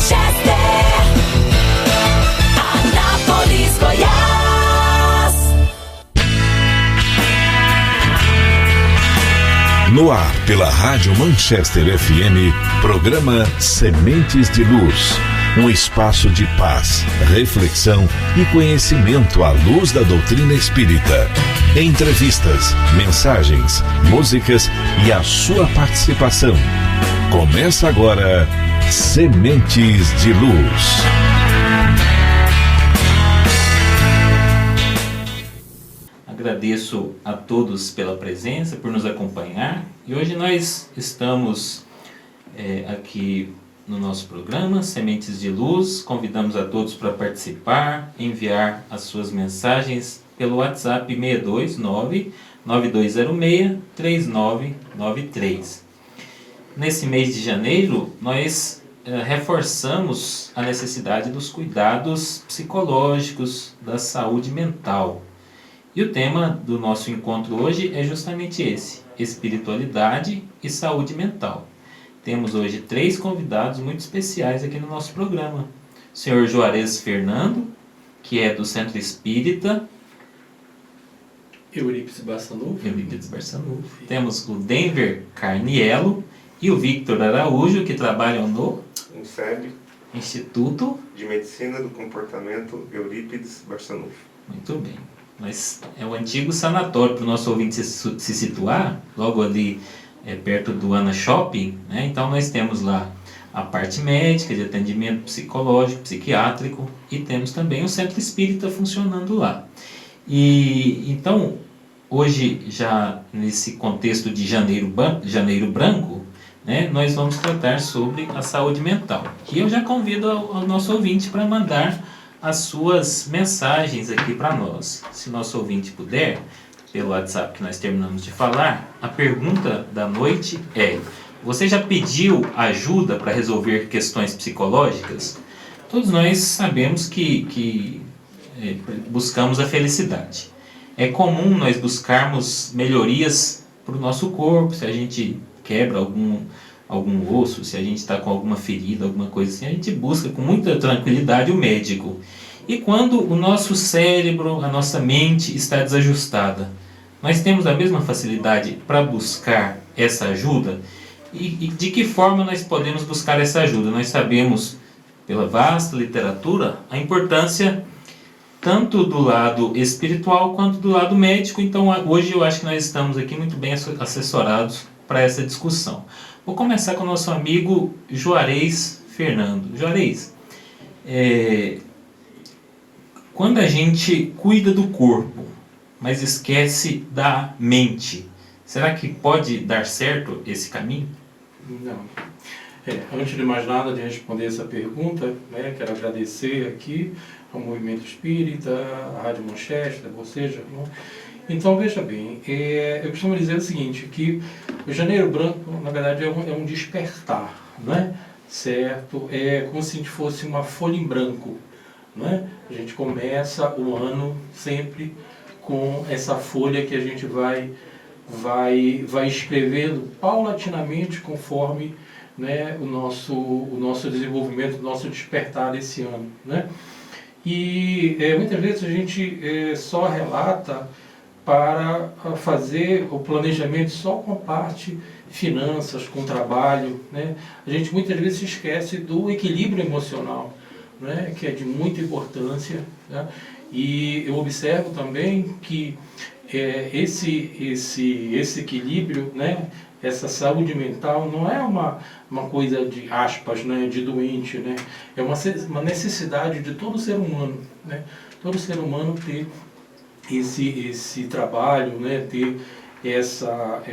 Manchester, Anápolis, Goiás. No ar, pela Rádio Manchester FM, programa Sementes de Luz. Um espaço de paz, reflexão e conhecimento à luz da doutrina espírita. Entrevistas, mensagens, músicas e a sua participação. Começa agora, Sementes de Luz. Agradeço a todos pela presença, por nos acompanhar. E hoje nós estamos aqui no nosso programa Sementes de Luz. Convidamos a todos para participar, enviar as suas mensagens pelo WhatsApp 629-9206-3993. Nesse mês de janeiro, nós reforçamos a necessidade dos cuidados psicológicos, da saúde mental. E o tema do nosso encontro hoje é justamente esse: espiritualidade e saúde mental. Temos hoje 3 convidados muito especiais aqui no nosso programa. O senhor Juarez Fernando, que é do Centro Espírita Eurípides Barçanufo. Temos o Denver Carniello e o Victor Araújo, que trabalham no INSEB, Instituto de Medicina do Comportamento Eurípides Barçanufo. Muito bem. Mas é o antigo sanatório, para o nosso ouvinte se situar, logo ali perto do Ana Shopping, né? Então nós temos lá a parte médica, de atendimento psicológico, psiquiátrico, e temos também o Centro Espírita funcionando lá. E então, hoje, já nesse contexto de Janeiro Branco, né, nós vamos tratar sobre a saúde mental. E eu já convido ao nosso ouvinte para mandar as suas mensagens aqui para nós. Se o nosso ouvinte puder, pelo WhatsApp que nós terminamos de falar, a pergunta da noite é: você já pediu ajuda para resolver questões psicológicas? Todos nós sabemos que buscamos a felicidade. É comum nós buscarmos melhorias para o nosso corpo, se a gente quebra algum osso, se a gente está com alguma ferida, alguma coisa assim, a gente busca com muita tranquilidade o médico. E quando o nosso cérebro, a nossa mente está desajustada, nós temos a mesma facilidade para buscar essa ajuda? E de que forma nós podemos buscar essa ajuda? Nós sabemos, pela vasta literatura, a importância tanto do lado espiritual quanto do lado médico. Então hoje eu acho que nós estamos aqui muito bem assessorados para essa discussão. Vou começar com o nosso amigo Juarez Fernando. Juarez, quando a gente cuida do corpo, mas esquece da mente, será que pode dar certo esse caminho? Não. Antes de mais nada, de responder essa pergunta, né, quero agradecer aqui ao Movimento Espírita, à Rádio Manchester, você, Jair. Então, veja bem, eu costumo dizer o seguinte, que o Janeiro Branco, na verdade, é um despertar, né? Certo? É como se a gente fosse uma folha em branco, né? A gente começa o ano sempre com essa folha que a gente vai escrevendo paulatinamente conforme, né, o nosso desenvolvimento, o nosso despertar desse ano, né? E muitas vezes a gente só relata para fazer o planejamento só com a parte finanças, com trabalho, né? A gente muitas vezes se esquece do equilíbrio emocional, né, que é de muita importância, né? E eu observo também que esse equilíbrio, né, essa saúde mental não é uma coisa de aspas, né, de doente, né? É uma necessidade de todo ser humano, né? Todo ser humano ter esse trabalho, né, ter essa,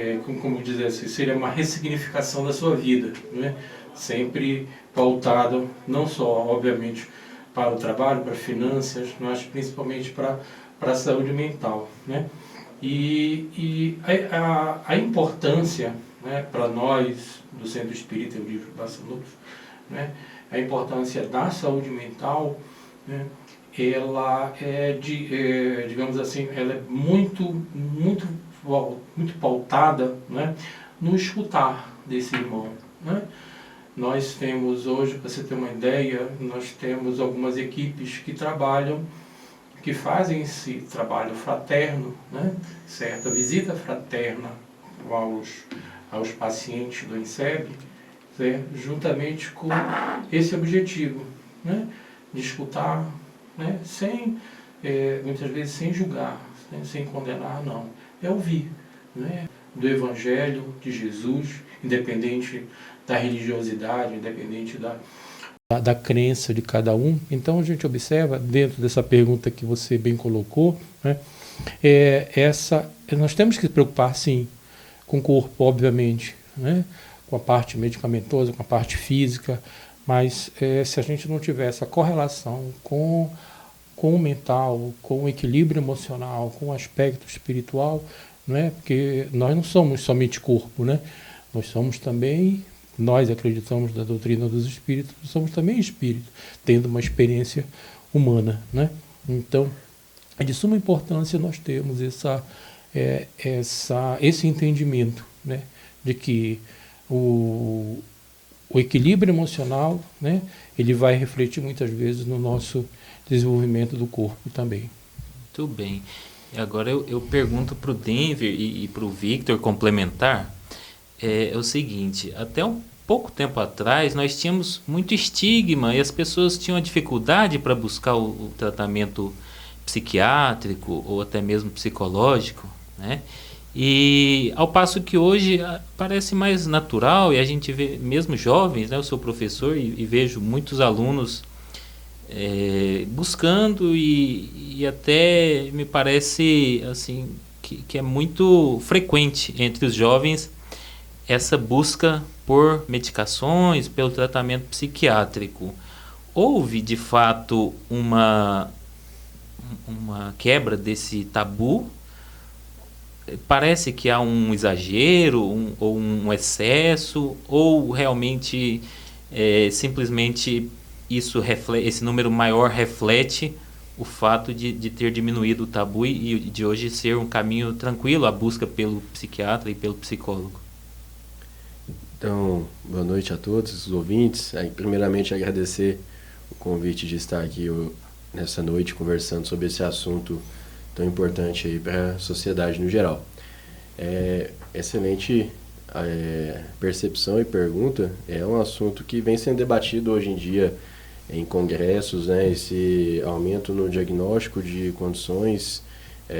como dizer assim, seria uma ressignificação da sua vida, né? Sempre pautada não só, obviamente, para o trabalho, para finanças, mas principalmente para a saúde mental, né? E a importância, né, para nós do Centro Espírita Eurípides Barçanufo, né, a importância da saúde mental, né, ela digamos assim, ela é muito pautada, né, no escutar desse irmão, né? Nós temos hoje, para você ter uma ideia, nós temos algumas equipes que trabalham, que fazem esse trabalho fraterno, né? Certa visita fraterna aos pacientes do INSEB, certo? Juntamente com esse objetivo, né? De escutar, né? Muitas vezes sem julgar, sem condenar, não. É ouvir, né? Do Evangelho de Jesus, independente da religiosidade, independente da crença de cada um. Então a gente observa, dentro dessa pergunta que você bem colocou, né, nós temos que se preocupar, sim, com o corpo, obviamente, né, com a parte medicamentosa, com a parte física, mas se a gente não tiver essa correlação com o mental, com o equilíbrio emocional, com o aspecto espiritual, né, porque nós não somos somente corpo, né, nós somos também... Nós acreditamos na doutrina dos espíritos, somos também espíritos, tendo uma experiência humana, né? Então, é de suma importância nós termos esse entendimento, né? De que o equilíbrio emocional, né? Ele vai refletir muitas vezes no nosso desenvolvimento do corpo também. Muito bem. Agora eu pergunto para o Denver e para o Victor complementar. É o seguinte, até um pouco tempo atrás nós tínhamos muito estigma e as pessoas tinham dificuldade para buscar o tratamento psiquiátrico ou até mesmo psicológico, né? E ao passo que hoje parece mais natural e a gente vê mesmo jovens, né? Eu sou professor e vejo muitos alunos buscando e até me parece assim que é muito frequente entre os jovens essa busca por medicações, pelo tratamento psiquiátrico. Houve, de fato, uma quebra desse tabu? Parece que há um exagero ou um excesso, ou realmente simplesmente esse número maior reflete o fato de ter diminuído o tabu e de hoje ser um caminho tranquilo a busca pelo psiquiatra e pelo psicólogo? Então, boa noite a todos os ouvintes. Primeiramente, agradecer o convite de estar aqui nessa noite conversando sobre esse assunto tão importante aí para a sociedade no geral. Excelente percepção e pergunta. É um assunto que vem sendo debatido hoje em dia em congressos, né? Esse aumento no diagnóstico de condições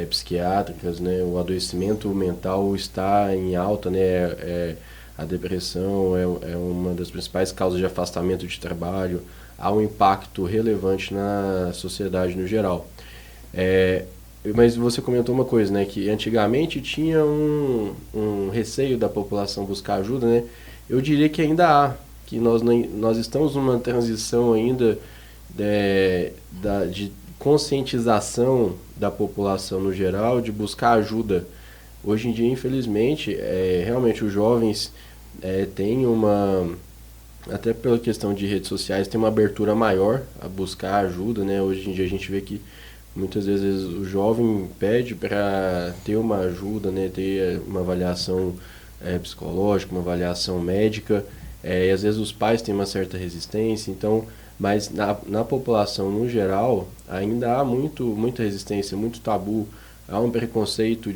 psiquiátricas, né? O adoecimento mental está em alta, né? A depressão é uma das principais causas de afastamento de trabalho, há um impacto relevante na sociedade no geral. Mas você comentou uma coisa, né, que antigamente tinha um receio da população buscar ajuda, né? Eu diria que ainda há, que nós estamos numa transição ainda de conscientização da população no geral, de buscar ajuda. Hoje em dia, infelizmente, realmente os jovens têm até pela questão de redes sociais, tem uma abertura maior a buscar ajuda, né? Hoje em dia a gente vê que muitas vezes o jovem pede para ter uma ajuda, né? Ter uma avaliação psicológica, uma avaliação médica, e às vezes os pais têm uma certa resistência, então, mas na população no geral ainda há muita resistência, muito tabu. Há um preconceito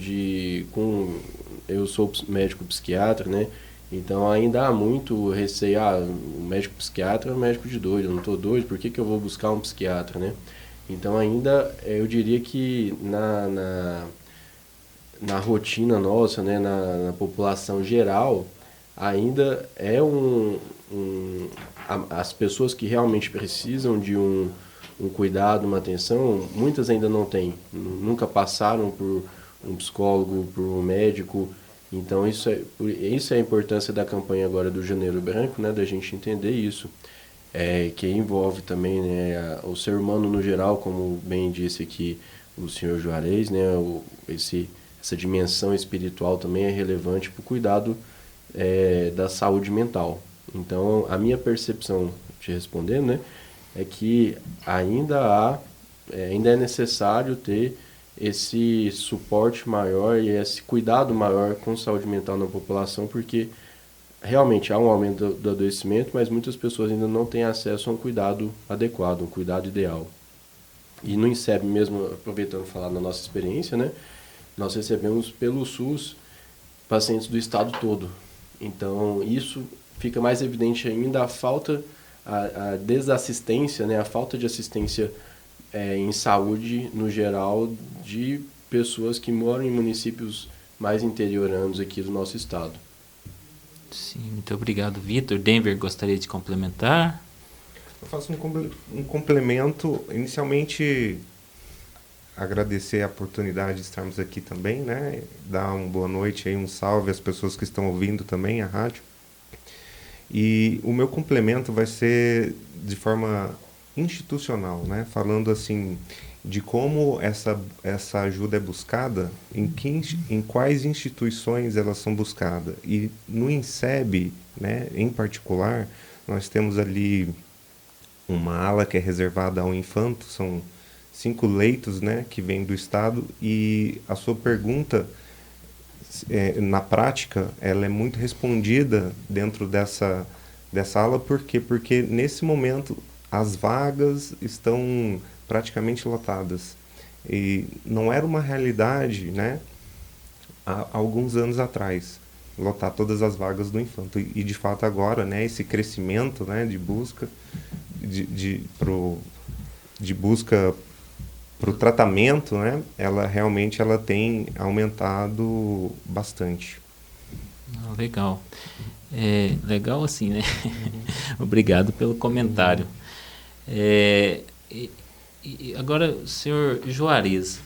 eu sou médico psiquiatra, né? Então ainda há muito receio, o médico psiquiatra é um médico de doido, eu não estou doido, por que eu vou buscar um psiquiatra, né? Então ainda, eu diria que na rotina nossa, né, na população geral, ainda as pessoas que realmente precisam de um cuidado, uma atenção, muitas ainda não têm, nunca passaram por um psicólogo, por um médico. Então isso é a importância da campanha agora do Janeiro Branco, né, da gente entender isso, que envolve também, né, o ser humano no geral, como bem disse aqui o senhor Juarez, né, essa dimensão espiritual também é relevante para o cuidado da saúde mental. Então a minha percepção, te respondendo, né, é que ainda é necessário ter esse suporte maior e esse cuidado maior com saúde mental na população, porque realmente há um aumento do adoecimento, mas muitas pessoas ainda não têm acesso a um cuidado adequado, um cuidado ideal. E no INSEB mesmo, aproveitando falar na nossa experiência, né, nós recebemos pelo SUS pacientes do estado todo. Então, isso fica mais evidente ainda a falta, a desassistência, né, a falta de assistência em saúde, no geral, de pessoas que moram em municípios mais interioranos aqui do nosso estado. Sim, muito obrigado, Vitor. Denver, gostaria de complementar? Eu faço um complemento. Inicialmente, agradecer a oportunidade de estarmos aqui também, né? Dar uma boa noite aí, um salve às pessoas que estão ouvindo também a rádio. E o meu complemento vai ser de forma institucional, né? Falando assim de como essa ajuda é buscada, em quais instituições elas são buscadas. E no INSEB, né, em particular, nós temos ali uma ala que é reservada ao infanto, são 5 leitos, né, que vêm do Estado, e a sua pergunta, na prática, ela é muito respondida dentro dessa ala. Por quê? Porque nesse momento as vagas estão praticamente lotadas. E não era uma realidade, né, há alguns anos atrás, lotar todas as vagas do infanto. E de fato agora, né, esse crescimento, né, de busca de busca para o tratamento, né, ela realmente tem aumentado bastante. Legal. Legal assim, né? Obrigado pelo comentário. E agora, senhor Juarez,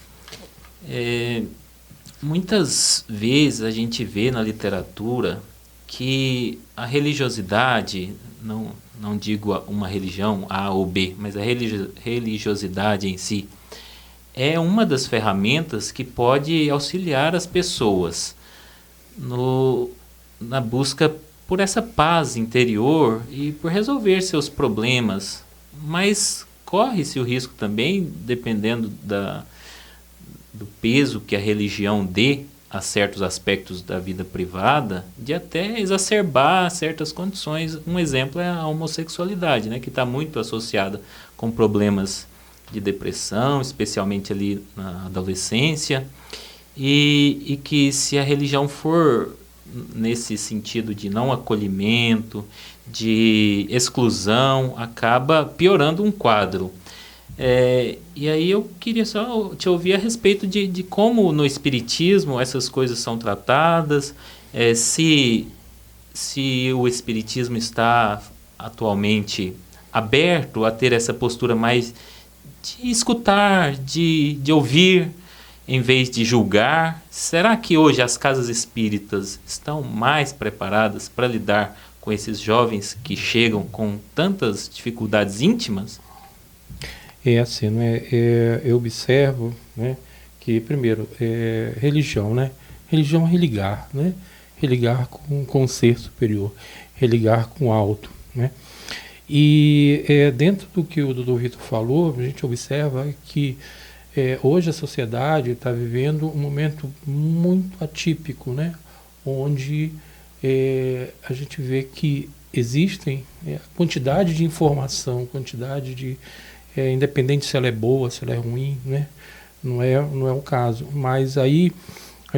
muitas vezes a gente vê na literatura que a religiosidade, não digo uma religião A ou B, mas a religiosidade em si, é uma das ferramentas que pode auxiliar as pessoas na busca por essa paz interior e por resolver seus problemas, mas corre-se o risco também, dependendo do peso que a religião dê a certos aspectos da vida privada, de até exacerbar certas condições. Um exemplo é a homossexualidade, né, que está muito associada com problemas de depressão, especialmente ali na adolescência, e que se a religião for nesse sentido de não acolhimento, de exclusão, acaba piorando um quadro. E aí eu queria só te ouvir a respeito de como no Espiritismo essas coisas são tratadas, se o Espiritismo está atualmente aberto a ter essa postura mais de escutar, de ouvir, em vez de julgar. Será que hoje as casas espíritas estão mais preparadas para lidar com esses jovens que chegam com tantas dificuldades íntimas? Assim, né? Eu observo, né, que, primeiro, religião, né? Religião é religar, né? Religar com o ser superior, religar com o alto, né? E dentro do que o Dr. Vitor falou, a gente observa que hoje a sociedade está vivendo um momento muito atípico, né? Onde a gente vê que existem quantidade de informação, quantidade de... independente se ela é boa, se ela é ruim, né? Não é o caso. Mas aí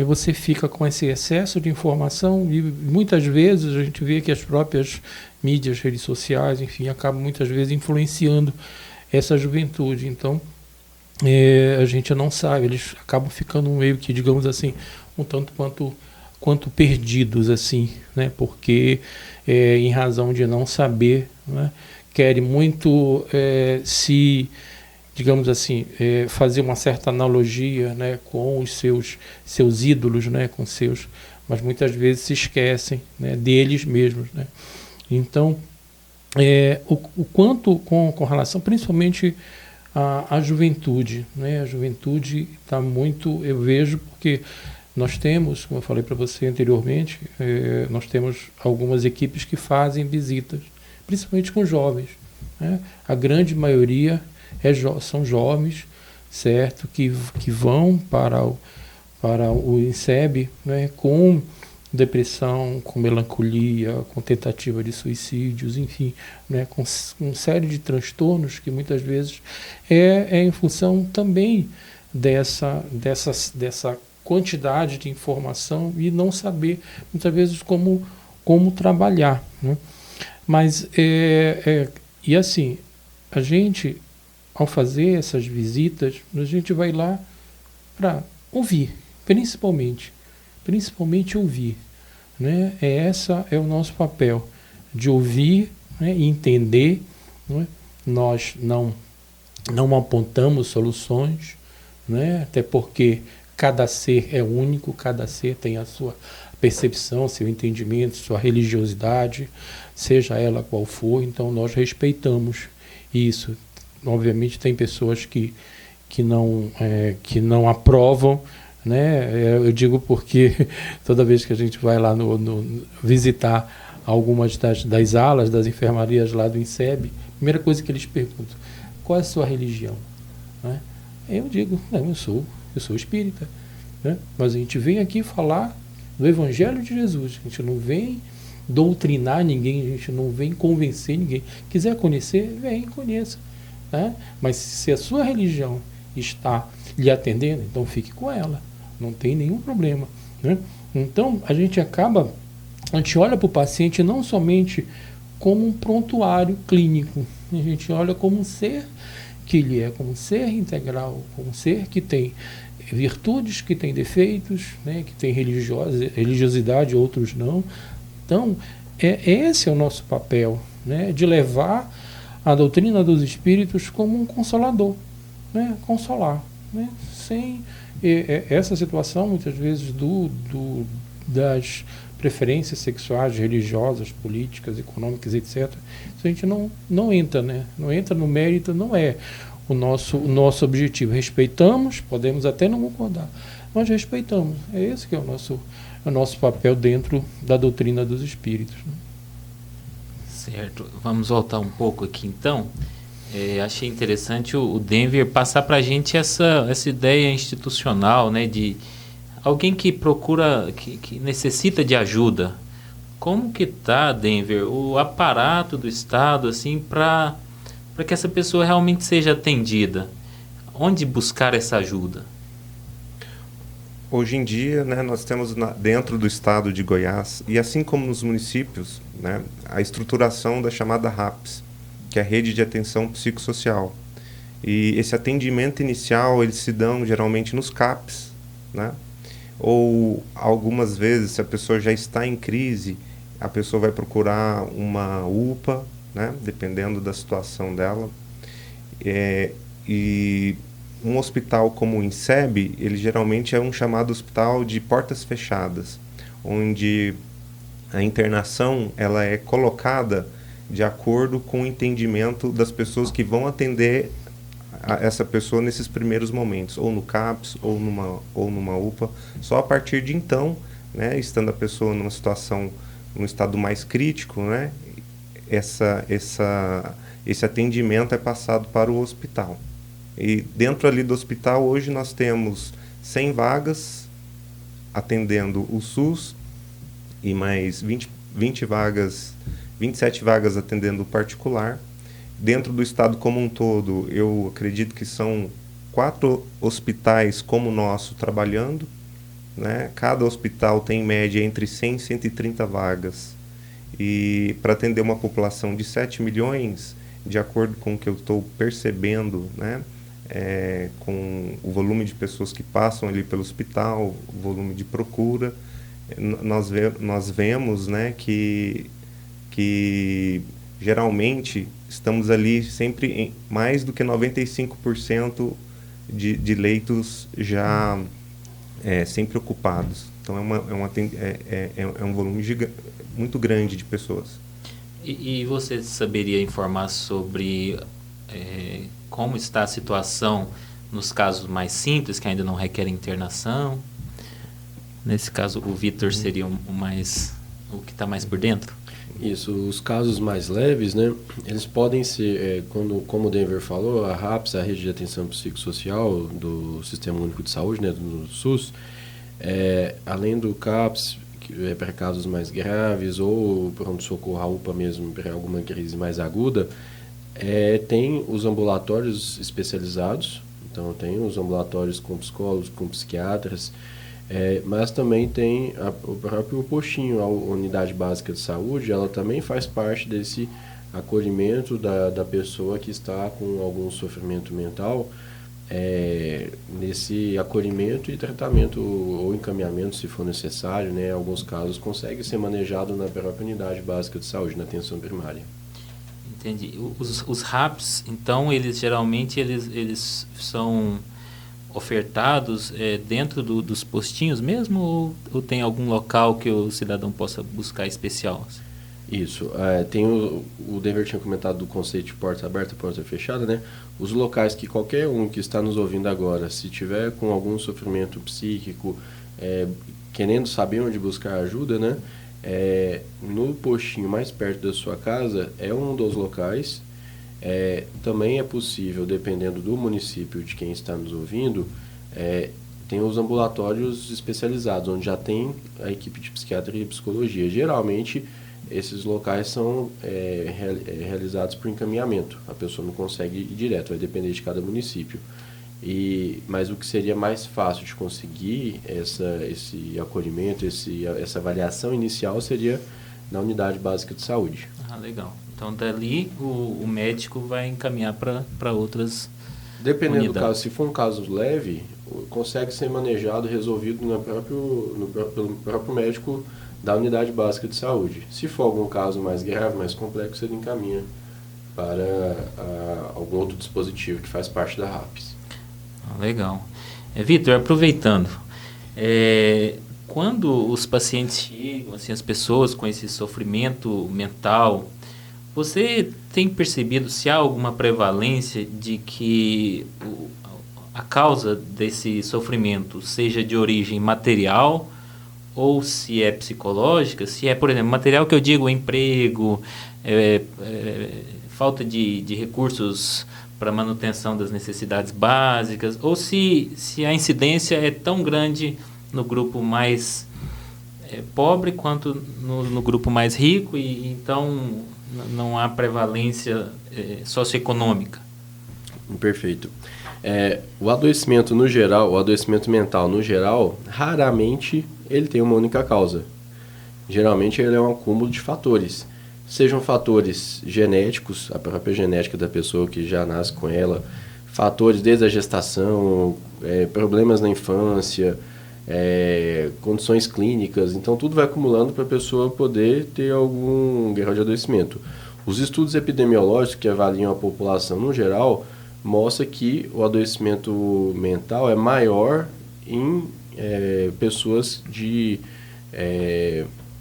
você fica com esse excesso de informação e muitas vezes a gente vê que as próprias mídias, redes sociais, enfim, acabam muitas vezes influenciando essa juventude. Então, a gente não sabe, eles acabam ficando meio que, digamos assim, um tanto quanto perdidos, assim, né? Porque em razão de não saber, né, querem muito digamos assim, fazer uma certa analogia, né, com os seus ídolos, né, mas muitas vezes se esquecem, né, deles mesmos, né? Então, o quanto com relação, principalmente a juventude, né? A juventude está muito, eu vejo, porque nós temos, como eu falei para você anteriormente, nós temos algumas equipes que fazem visitas, principalmente com jovens, né? A grande maioria são jovens, certo, que vão para o INSEB, né, com depressão, com melancolia, com tentativa de suicídios, enfim, né, com uma série de transtornos que muitas vezes é em função também dessa quantidade de informação e não saber, muitas vezes, como trabalhar, né? Mas, e assim, a gente, ao fazer essas visitas, a gente vai lá para ouvir, principalmente ouvir, né? Essa é o nosso papel, de ouvir, né, e entender, né? Nós não apontamos soluções, né? Até porque cada ser é único, cada ser tem a sua percepção, seu entendimento, sua religiosidade, seja ela qual for, então nós respeitamos isso. Obviamente tem pessoas que não aprovam, né? Eu digo porque toda vez que a gente vai lá visitar algumas das alas, das enfermarias lá do INSEB, a primeira coisa que eles perguntam: qual é a sua religião? Né? Eu digo: não, eu sou espírita, né? Mas a gente vem aqui falar do Evangelho de Jesus, a gente não vem doutrinar ninguém, a gente não vem convencer ninguém. Quiser conhecer, vem, conheça, né? Mas se a sua religião está lhe atendendo, então fique com ela, não tem nenhum problema, né? Então a gente olha para o paciente não somente como um prontuário clínico, a gente olha como um ser que ele é, como um ser integral, como um ser que tem virtudes, que tem defeitos, né, que tem religiosidade, outros não. Então, esse é o nosso papel, né, de levar a doutrina dos espíritos como um consolador, né, consolar, né, sem essa situação, muitas vezes, das preferências sexuais, religiosas, políticas, econômicas, etc. Isso a gente não entra, né, não entra no mérito, não é o nosso objetivo. Respeitamos, podemos até não concordar, mas respeitamos. É esse que é o nosso papel dentro da doutrina dos espíritos, né? Certo. Vamos voltar um pouco aqui, então. Achei interessante o Denver passar para a gente essa ideia institucional, né, de alguém que procura, que necessita de ajuda. Como que está, Denver, o aparato do Estado, assim, para que essa pessoa realmente seja atendida? Onde buscar essa ajuda? Hoje em dia, né, nós temos dentro do estado de Goiás, e assim como nos municípios, né, a estruturação da chamada RAPS, que é a Rede de Atenção Psicossocial. E esse atendimento inicial, eles se dão geralmente nos CAPs, né? Ou algumas vezes, se a pessoa já está em crise, a pessoa vai procurar uma UPA, né, dependendo da situação dela. E um hospital como o INSEB, ele geralmente é um chamado hospital de portas fechadas, onde a internação ela é colocada de acordo com o entendimento das pessoas que vão atender essa pessoa nesses primeiros momentos, ou no CAPS, ou numa UPA. Só a partir de então, né, estando a pessoa num estado mais crítico, né, esse atendimento é passado para o hospital. E dentro ali do hospital, hoje nós temos 100 vagas atendendo o SUS e mais 27 vagas atendendo o particular. Dentro do estado como um todo, eu acredito que são 4 hospitais como o nosso trabalhando, né? Cada hospital tem em média entre 100 e 130 vagas. E para atender uma população de 7 milhões, de acordo com o que eu estou percebendo, né? Com o volume de pessoas que passam ali pelo hospital, o volume de procura, nós vemos, né, que geralmente estamos ali sempre em mais do que 95% de leitos já sempre ocupados. Então é um volume muito grande de pessoas. E você saberia informar sobre como está a situação nos casos mais simples, que ainda não requerem internação? Nesse caso, o Vitor seria o que está mais por dentro? Isso, os casos mais leves, né, eles podem ser, como o Denver falou, a RAPS, a Rede de Atenção Psicossocial do Sistema Único de Saúde, né, do SUS, além do CAPS, para casos mais graves, ou pronto-socorro, a UPA mesmo, para alguma crise mais aguda, tem os ambulatórios especializados. Então, tem os ambulatórios com psicólogos, com psiquiatras, mas também tem o próprio postinho, a unidade básica de saúde, ela também faz parte desse acolhimento da pessoa que está com algum sofrimento mental, nesse acolhimento e tratamento ou encaminhamento, se for necessário, né, em alguns casos, consegue ser manejado na própria unidade básica de saúde, na atenção primária. Entendi. Os RAPs, então, eles geralmente eles são ofertados dentro dos postinhos mesmo, ou tem algum local que o cidadão possa buscar especial? Isso. Tem o Denver tinha comentado do conceito de porta aberta e porta fechada, né? Os locais que qualquer um que está nos ouvindo agora, se tiver com algum sofrimento psíquico, querendo saber onde buscar ajuda, né? No postinho mais perto da sua casa é um dos locais. Também é possível, dependendo do município de quem está nos ouvindo, tem os ambulatórios especializados, onde já tem a equipe de psiquiatria e psicologia. Geralmente, esses locais são realizados por encaminhamento. A pessoa não consegue ir direto, vai depender de cada município. Mas o que seria mais fácil de conseguir esse acolhimento, essa avaliação inicial seria na unidade básica de saúde. Ah, legal. Então, dali o médico vai encaminhar para outras Dependendo unidades. do caso, se for um caso leve, consegue ser manejado, resolvido pelo próprio médico da unidade básica de saúde. Se for algum caso mais grave, mais complexo, ele encaminha para algum outro dispositivo que faz parte da RAPS. Legal. Vitor, aproveitando, quando os pacientes chegam, assim, as pessoas com esse sofrimento mental, você tem percebido se há alguma prevalência de que a causa desse sofrimento seja de origem material ou se é psicológica? Se é, por exemplo, material que eu digo emprego, falta de recursos para manutenção das necessidades básicas, ou se a incidência é tão grande no grupo mais pobre quanto no grupo mais rico, e então não há prevalência socioeconômica. Perfeito. O adoecimento no geral, o adoecimento mental no geral, raramente ele tem uma única causa. Geralmente ele é um acúmulo de fatores. Sejam fatores genéticos, a própria genética da pessoa que já nasce com ela, fatores desde a gestação, problemas na infância, condições clínicas. Então tudo vai acumulando para a pessoa poder ter algum grau de adoecimento. Os estudos epidemiológicos que avaliam a população no geral mostram que o adoecimento mental é maior em pessoas de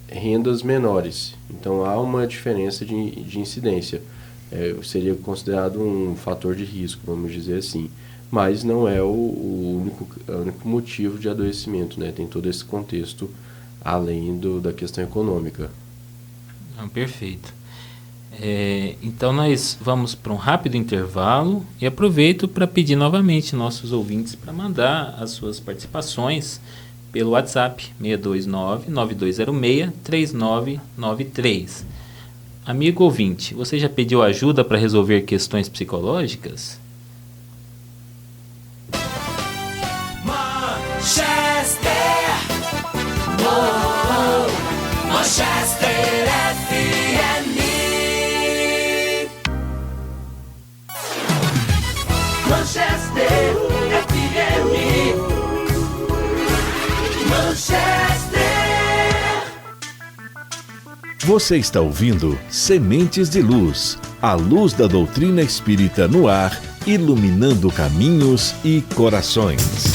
rendas menores. Então há uma diferença de incidência. Seria considerado um fator de risco, vamos dizer assim. Mas não é o único motivo de adoecimento, né? Tem todo esse contexto além da questão econômica. Perfeito. Então nós vamos para um rápido intervalo e aproveito para pedir novamente nossos ouvintes para mandar as suas participações pelo WhatsApp 629-9206-3993. Amigo ouvinte, você já pediu ajuda para resolver questões psicológicas? Manchester, Manchester FM. Manchester FM. Manchester. Você está ouvindo Sementes de Luz, a luz da doutrina espírita no ar, iluminando caminhos e corações.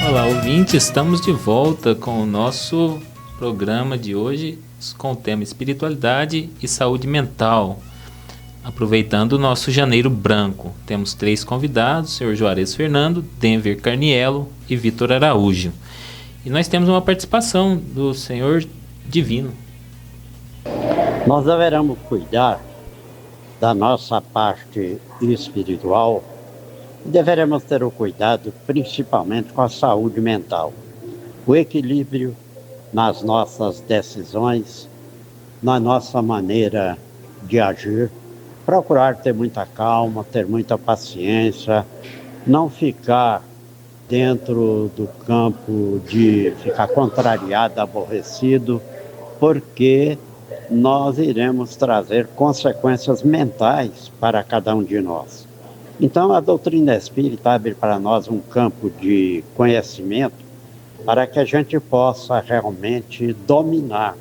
Olá, ouvinte, estamos de volta com o nosso programa de hoje com o tema espiritualidade e saúde mental. Aproveitando o nosso janeiro branco, temos 3 convidados, o senhor Juarez Fernando, Denver Carniello e Vitor Araújo. E nós temos uma participação do senhor Divino. Nós deveremos cuidar da nossa parte espiritual e deveremos ter o cuidado principalmente com a saúde mental. o equilíbrio nas nossas decisões, na nossa maneira de agir, procurar ter muita calma, ter muita paciência, não ficar dentro do campo de ficar contrariado, aborrecido, porque nós iremos trazer consequências mentais para cada um de nós. Então, a doutrina espírita abre para nós um campo de conhecimento para que a gente possa realmente dominar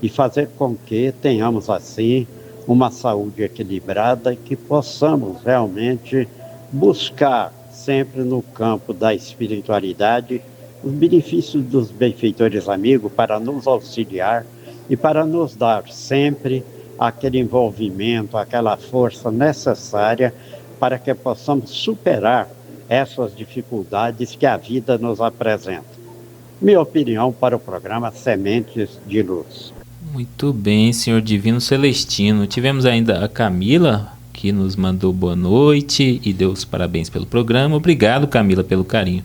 e fazer com que tenhamos, assim, uma saúde equilibrada e que possamos realmente buscar sempre no campo da espiritualidade os benefícios dos benfeitores amigos para nos auxiliar e para nos dar sempre aquele envolvimento, aquela força necessária para que possamos superar essas dificuldades que a vida nos apresenta. Minha opinião para o programa Sementes de Luz. Muito bem, senhor Divino Celestino. Tivemos ainda a Camila, que nos mandou boa noite e deu os parabéns pelo programa. Obrigado, Camila, pelo carinho.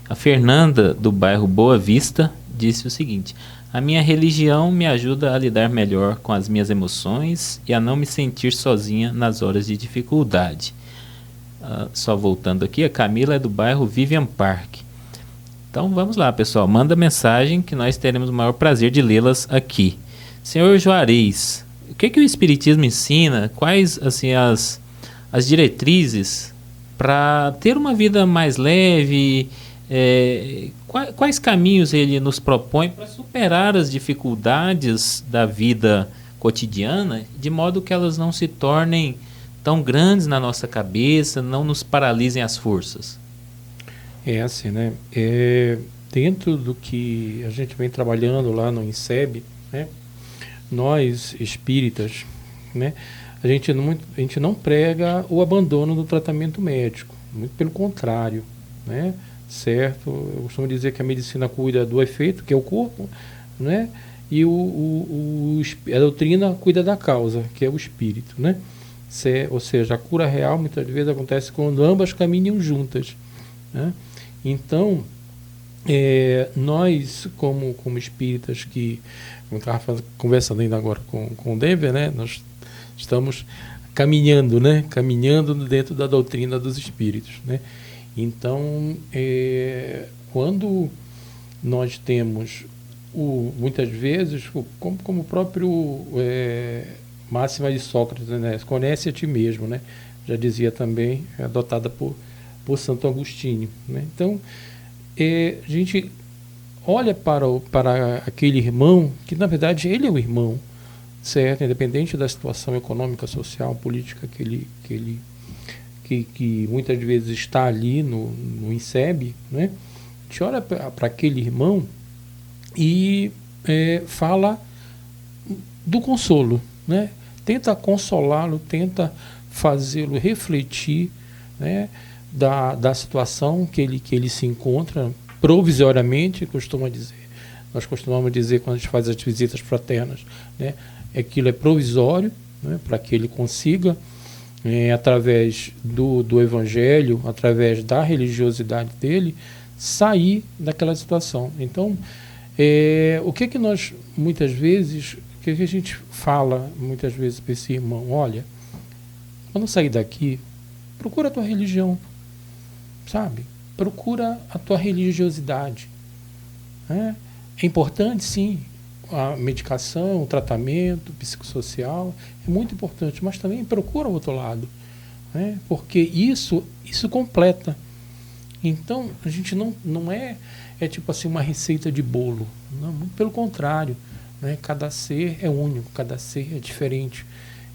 A Fernanda, do bairro Boa Vista, disse o seguinte: a minha religião me ajuda a lidar melhor com as minhas emoções e a não me sentir sozinha nas horas de dificuldade. Só voltando aqui, a Camila é do bairro Vivian Park. Então vamos lá, pessoal, manda mensagem que nós teremos o maior prazer de lê-las aqui. Senhor Juarez, o que o Espiritismo ensina? Quais assim, as diretrizes para ter uma vida mais leve? Quais caminhos ele nos propõe para superar as dificuldades da vida cotidiana, de modo que elas não se tornem tão grandes na nossa cabeça, não nos paralisem as forças? É assim, né? Dentro do que a gente vem trabalhando lá no INSEB, né? Nós espíritas, né? A gente não prega o abandono do tratamento médico, muito pelo contrário, né? Certo? Eu costumo dizer que a medicina cuida do efeito, que é o corpo, né? E a doutrina cuida da causa, que é o espírito, né? Ou seja, a cura real muitas vezes acontece quando ambas caminham juntas, né? Então, nós como espíritas que, como estava conversando ainda agora com o Denver, né? Nós estamos caminhando, né? Caminhando dentro da doutrina dos espíritos, né? Então, quando nós temos muitas vezes, como o próprio máxima de Sócrates, né? Conhece a ti mesmo, né? Já dizia também, adotada por Santo Agostinho, né? Então, a gente olha para aquele irmão, que na verdade ele é o irmão, certo? Independente da situação econômica, social, política que muitas vezes está ali no INSEB, né? A gente olha para aquele irmão e fala do consolo, né? Tenta consolá-lo, tenta fazê-lo refletir, né? Da situação que ele se encontra provisoriamente, nós costumamos dizer quando a gente faz as visitas fraternas, né? Aquilo é provisório, né? Para que ele consiga, através do evangelho, através da religiosidade dele, sair daquela situação. Então, o que nós muitas vezes, o que a gente fala muitas vezes para esse irmão? Olha, quando sair daqui, procura a tua religião, sabe? Procura a tua religiosidade, né? É importante, sim, a medicação, o tratamento psicossocial, é muito importante, mas também procura o outro lado, né? Porque isso completa. Então, a gente não é tipo assim uma receita de bolo, não, muito pelo contrário, né? Cada ser é único, cada ser é diferente.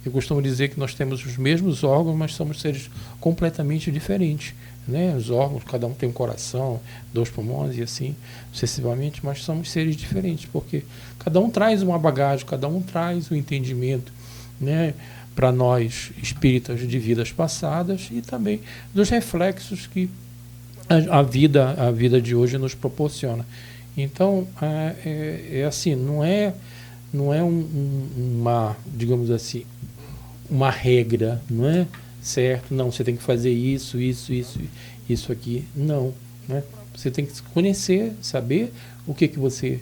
Eu costumo dizer que nós temos os mesmos órgãos, mas somos seres completamente diferentes, né? Os órgãos, cada um tem um coração, 2 pulmões e assim sucessivamente, mas somos seres diferentes, porque cada um traz uma bagagem, cada um traz um entendimento, né? Para nós espíritas de vidas passadas e também dos reflexos que a vida de hoje nos proporciona. Então, assim, não é uma, digamos assim, uma regra, não é certo? Não, você tem que fazer isso aqui. Não, né? Você tem que se conhecer, saber o que você,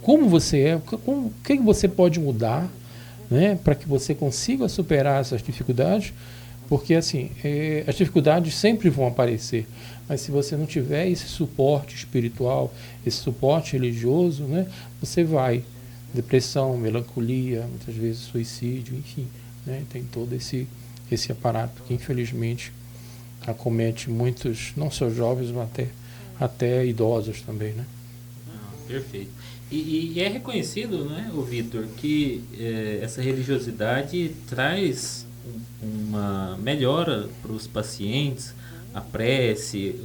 como você é, o que você pode mudar, né, para que você consiga superar essas dificuldades, porque assim, as dificuldades sempre vão aparecer, mas se você não tiver esse suporte espiritual, esse suporte religioso, né, você vai, depressão, melancolia, muitas vezes suicídio, enfim, né, tem todo esse aparato que infelizmente acomete muitos, não só jovens, mas até idosos também, né? Perfeito. E é reconhecido, né, o Vitor, que essa religiosidade traz uma melhora para os pacientes, a prece,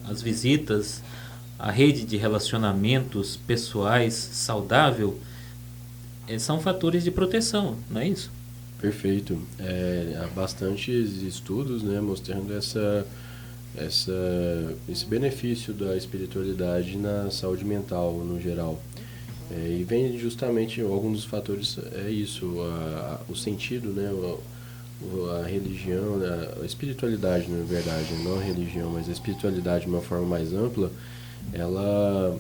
as visitas, a rede de relacionamentos pessoais saudável, são fatores de proteção, não é isso? Perfeito. Há bastantes estudos, né, mostrando esse benefício da espiritualidade na saúde mental no geral. E vem justamente, alguns dos fatores é isso, o sentido, né, a religião, a espiritualidade, na verdade, não a religião, mas a espiritualidade de uma forma mais ampla, ela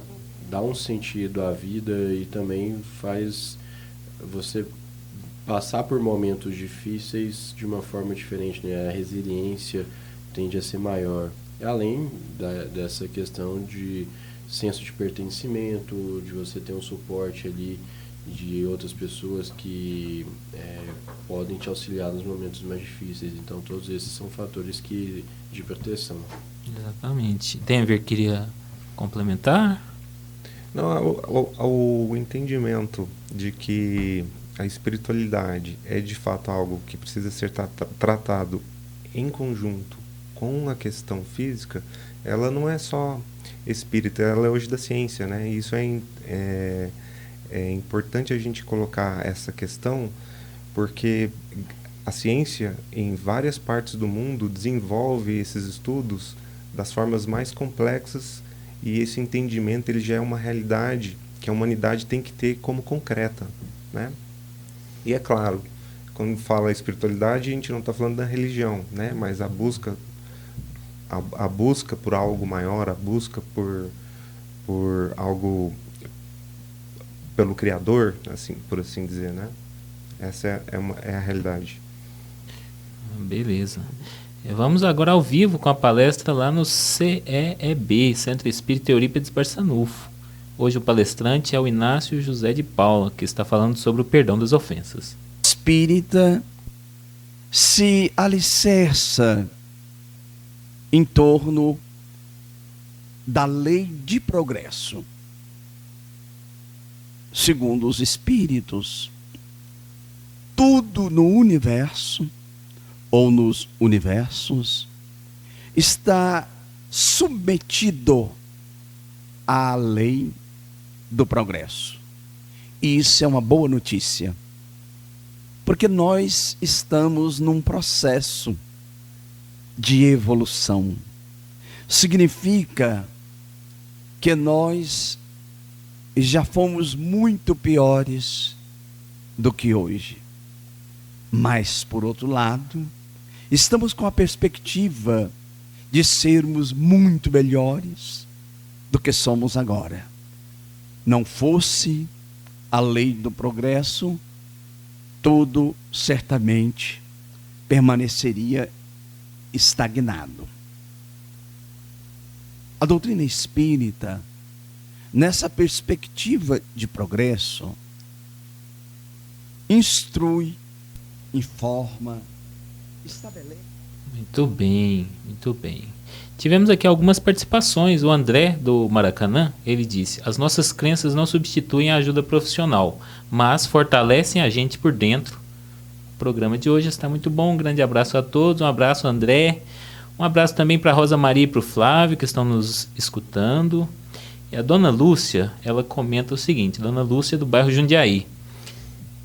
dá um sentido à vida e também faz você passar por momentos difíceis de uma forma diferente, né? A resiliência tende a ser maior, além dessa questão de senso de pertencimento, de você ter um suporte ali de outras pessoas que podem te auxiliar nos momentos mais difíceis. Então todos esses são fatores de proteção. Exatamente. Denver queria complementar? Não, o entendimento de que a espiritualidade é de fato algo que precisa ser tratado em conjunto com a questão física, ela não é só espírita, ela é hoje da ciência, né? E isso é importante a gente colocar essa questão, porque a ciência em várias partes do mundo desenvolve esses estudos das formas mais complexas, e esse entendimento ele já é uma realidade que a humanidade tem que ter como concreta, né? E é claro, quando fala espiritualidade, a gente não está falando da religião, né? Mas a busca por algo maior, a busca por algo, pelo Criador, assim, por assim dizer, né? Essa é a realidade. Beleza. Vamos agora ao vivo com a palestra lá no CEEB, Centro Espírita Eurípides Barçanufo. Hoje o palestrante é o Inácio José de Paula, que está falando sobre o perdão das ofensas. Espírita se alicerça em torno da lei de progresso. Segundo os espíritos, tudo no universo ou nos universos está submetido à lei do progresso. E isso é uma boa notícia, porque nós estamos num processo de evolução. Significa que nós já fomos muito piores do que hoje. Mas, por outro lado, estamos com a perspectiva de sermos muito melhores do que somos agora. Não fosse a lei do progresso, tudo certamente permaneceria estagnado. A doutrina espírita, nessa perspectiva de progresso, instrui, informa, estabelece. Muito bem, muito bem. Tivemos aqui algumas participações. O André, do Maracanã, ele disse: as nossas crenças não substituem a ajuda profissional, mas fortalecem a gente por dentro. O programa de hoje está muito bom. Um grande abraço a todos. Um abraço, André. Um abraço também para a Rosa Maria e para o Flávio, que estão nos escutando. E a Dona Lúcia, ela comenta o seguinte: Dona Lúcia, do bairro Jundiaí.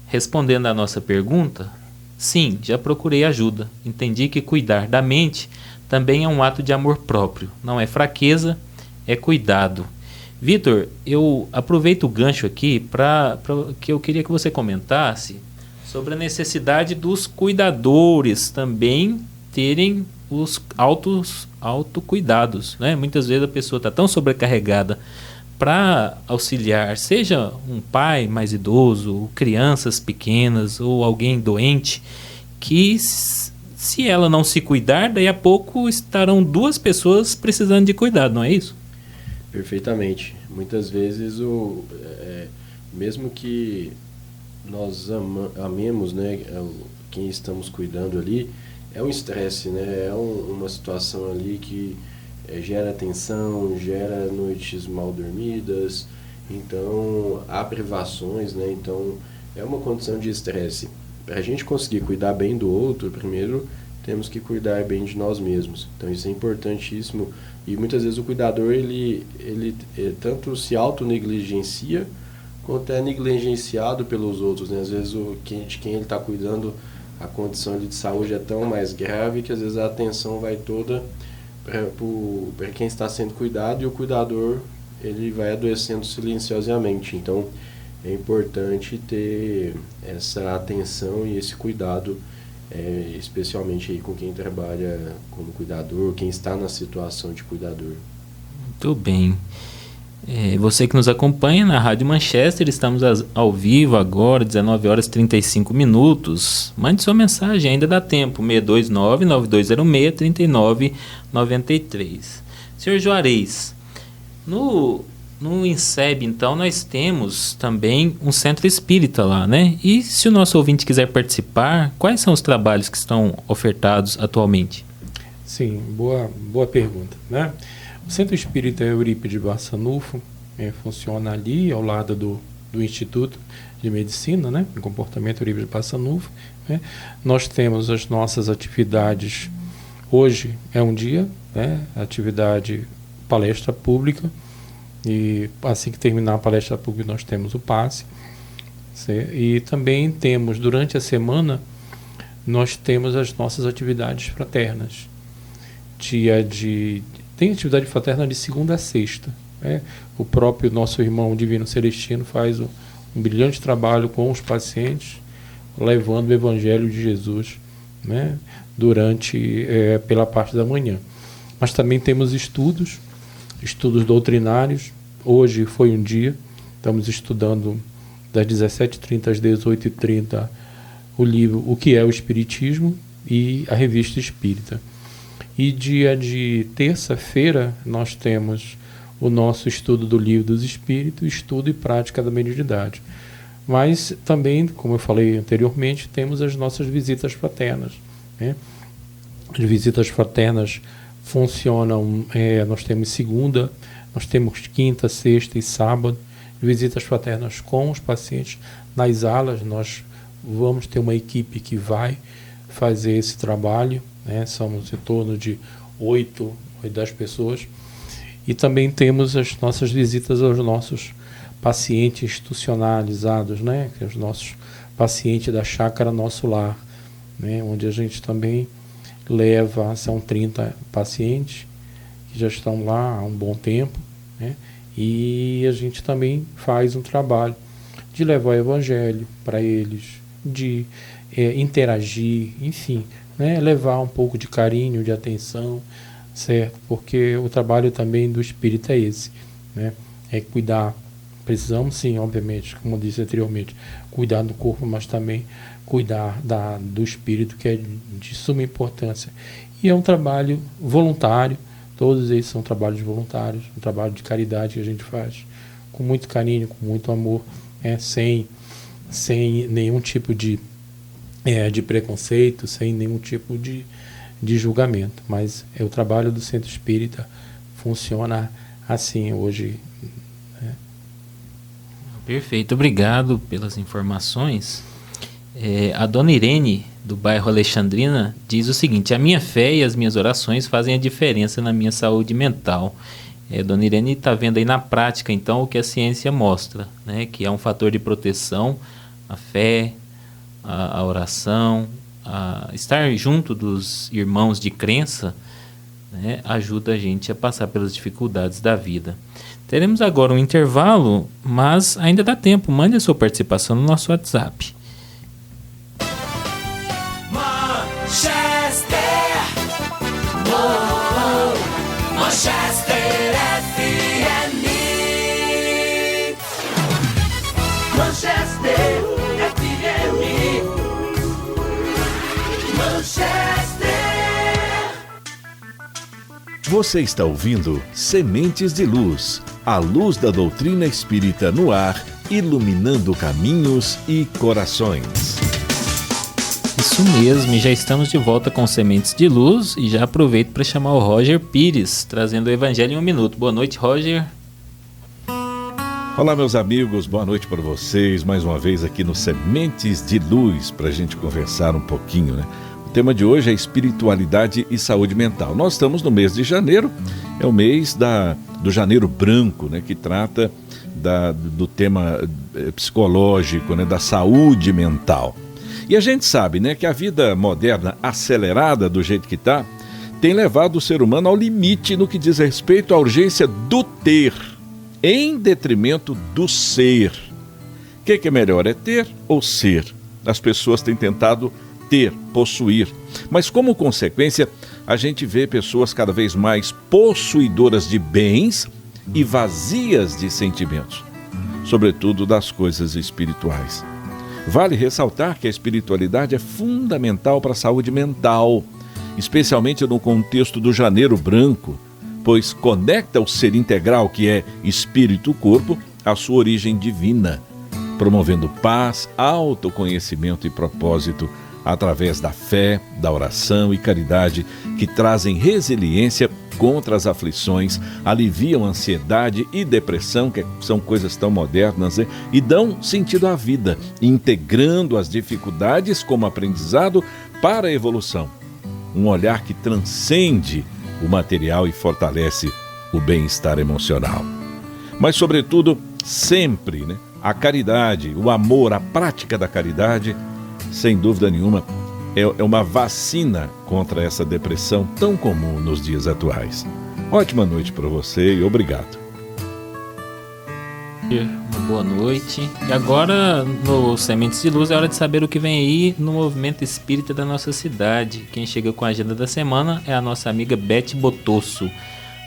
Respondendo à nossa pergunta, sim, já procurei ajuda. Entendi que cuidar da mente também é um ato de amor próprio. Não é fraqueza, é cuidado. Vitor, eu aproveito o gancho aqui para que eu queria que você comentasse sobre a necessidade dos cuidadores também terem os autocuidados, né? Muitas vezes a pessoa está tão sobrecarregada para auxiliar, seja um pai mais idoso, crianças pequenas ou alguém doente, que se ela não se cuidar, daí a pouco estarão duas pessoas precisando de cuidado, não é isso? Perfeitamente. Muitas vezes, mesmo que nós amemos, né, quem estamos cuidando ali, é um estresse, né? É uma situação ali que gera tensão, gera noites mal dormidas, então há privações, né? Então é uma condição de estresse. Para a gente conseguir cuidar bem do outro, primeiro temos que cuidar bem de nós mesmos. Então isso é importantíssimo. E muitas vezes o cuidador ele tanto se autonegligencia quanto é negligenciado pelos outros, né? Às vezes de quem ele está cuidando, a condição de saúde é tão mais grave que às vezes a atenção vai toda para quem está sendo cuidado, e o cuidador ele vai adoecendo silenciosamente. Então é importante ter essa atenção e esse cuidado, especialmente aí com quem trabalha como cuidador, quem está na situação de cuidador. Muito bem. Você que nos acompanha na Rádio Manchester, estamos ao vivo agora, 19h35. Mande sua mensagem, ainda dá tempo, 629-9206-3993. Senhor Juarez, no INSEB, então, nós temos também um centro espírita lá, né? E se o nosso ouvinte quiser participar, quais são os trabalhos que estão ofertados atualmente? Sim, boa pergunta, né? O Centro Espírita Eurípides Barçanufo funciona ali ao lado do Instituto de Medicina, né, em Comportamento Eurípides Barçanufo, né. Nós temos as nossas atividades. Hoje é um dia, né, atividade palestra pública, e assim que terminar a palestra pública nós temos o passe. E também temos, durante a semana, nós temos as nossas atividades fraternas. Tem atividade fraterna de segunda a sexta, né? O próprio nosso irmão Divino Celestino faz um brilhante trabalho com os pacientes, levando o Evangelho de Jesus, né? Pela parte da manhã. Mas também temos estudos doutrinários. Hoje foi um dia, estamos estudando das 17h30 às 18h30 o livro O que é o Espiritismo e a Revista Espírita. E dia de terça-feira nós temos o nosso estudo do Livro dos Espíritos, estudo e prática da mediunidade. Mas também, como eu falei anteriormente, temos as nossas visitas fraternas, né? As visitas fraternas funcionam, nós temos segunda, nós temos quinta, sexta e sábado, visitas fraternas com os pacientes nas alas. Nós vamos ter uma equipe que vai fazer esse trabalho, né? Somos em torno de 8 ou 10 pessoas. E também temos as nossas visitas aos nossos pacientes institucionalizados, né? Que é os nossos pacientes da Chácara Nosso Lar, né? Onde a gente também leva, são 30 pacientes que já estão lá há um bom tempo, né? E a gente também faz um trabalho de levar o Evangelho para eles, de interagir, enfim, né? Levar um pouco de carinho, de atenção, certo? Porque o trabalho também do espírito é esse, né? É cuidar. Precisamos, sim, obviamente, como eu disse anteriormente, cuidar do corpo, mas também cuidar do espírito, que é de suma importância. E é um trabalho voluntário, todos eles são trabalhos voluntários, um trabalho de caridade que a gente faz com muito carinho, com muito amor, sem nenhum tipo de preconceito, sem nenhum tipo de julgamento. Mas o trabalho do Centro Espírita funciona assim hoje. Perfeito, obrigado pelas informações. A dona Irene, do bairro Alexandrina, diz o seguinte: a minha fé e as minhas orações fazem a diferença na minha saúde mental. Dona Irene está vendo aí na prática, então, o que a ciência mostra, né? Que é um fator de proteção, a fé, a oração, estar junto dos irmãos de crença, né? Ajuda a gente a passar pelas dificuldades da vida. Teremos agora um intervalo, mas ainda dá tempo. Mande a sua participação no nosso WhatsApp. Manchester Você está ouvindo Sementes de Luz, a luz da doutrina espírita no ar, iluminando caminhos e corações. Isso mesmo, e já estamos de volta com Sementes de Luz e já aproveito para chamar o Roger Pires, trazendo o Evangelho em um minuto. Boa noite, Roger. Olá, meus amigos, boa noite para vocês, mais uma vez aqui no Sementes de Luz, para a gente conversar um pouquinho, né? O tema de hoje é espiritualidade e saúde mental. Nós estamos no mês de janeiro, é o mês do janeiro branco, né? Que trata do tema psicológico, né? Da saúde mental. E a gente sabe, né, que a vida moderna acelerada do jeito que está tem levado o ser humano ao limite no que diz respeito à urgência do ter, em detrimento do ser. O que é melhor, é ter ou ser? As pessoas têm tentado ter, possuir, mas como consequência a gente vê pessoas cada vez mais possuidoras de bens e vazias de sentimentos, sobretudo das coisas espirituais. Vale ressaltar que a espiritualidade é fundamental para a saúde mental, especialmente no contexto do janeiro branco, pois conecta o ser integral que é espírito-corpo à sua origem divina, promovendo paz, autoconhecimento e propósito através da fé, da oração e caridade que trazem resiliência contra as aflições, aliviam ansiedade e depressão, que são coisas tão modernas, né? E dão sentido à vida, integrando as dificuldades como aprendizado para a evolução. Um olhar que transcende o material e fortalece o bem-estar emocional. Mas, sobretudo, sempre, né? A caridade, o amor, a prática da caridade, sem dúvida nenhuma, é uma vacina contra essa depressão tão comum nos dias atuais. Ótima noite para você e obrigado. Uma boa noite. E agora, no Sementes de Luz, é hora de saber o que vem aí no movimento espírita da nossa cidade. Quem chega com a agenda da semana é a nossa amiga Beth Botosso.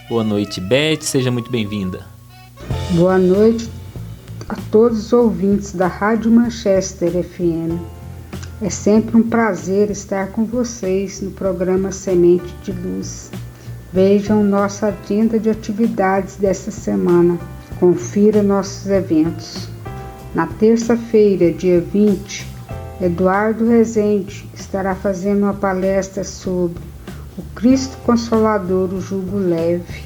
Boa noite, Beth. Seja muito bem-vinda. Boa noite a todos os ouvintes da Rádio Manchester FM. É sempre um prazer estar com vocês no programa Semente de Luz. Vejam nossa agenda de atividades desta semana. Confira nossos eventos. Na terça-feira, dia 20, Eduardo Rezende estará fazendo uma palestra sobre o Cristo Consolador, o Jugo Leve,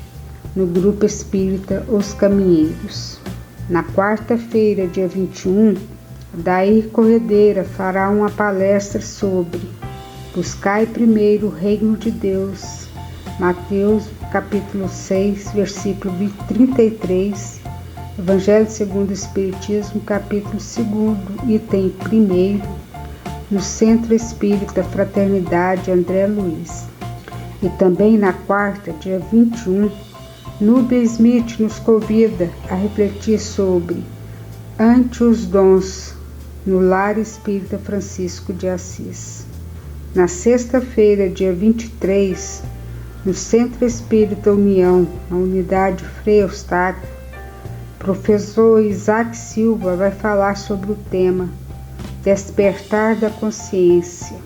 no Grupo Espírita Os Caminheiros. Na quarta-feira, dia 21, Dair Corredeira fará uma palestra sobre Buscai primeiro o Reino de Deus, Mateus capítulo 6, versículo 33, Evangelho segundo o Espiritismo, capítulo 2, item 1, no Centro Espírita Fraternidade André Luiz. E também na quarta, dia 21, Núbia Smith nos convida a refletir sobre Ante os Dons, no Lar Espírita Francisco de Assis. Na sexta-feira, dia 23, no Centro Espírita União, na Unidade Frei Eustáquio, professor Isaac Silva vai falar sobre o tema Despertar da Consciência.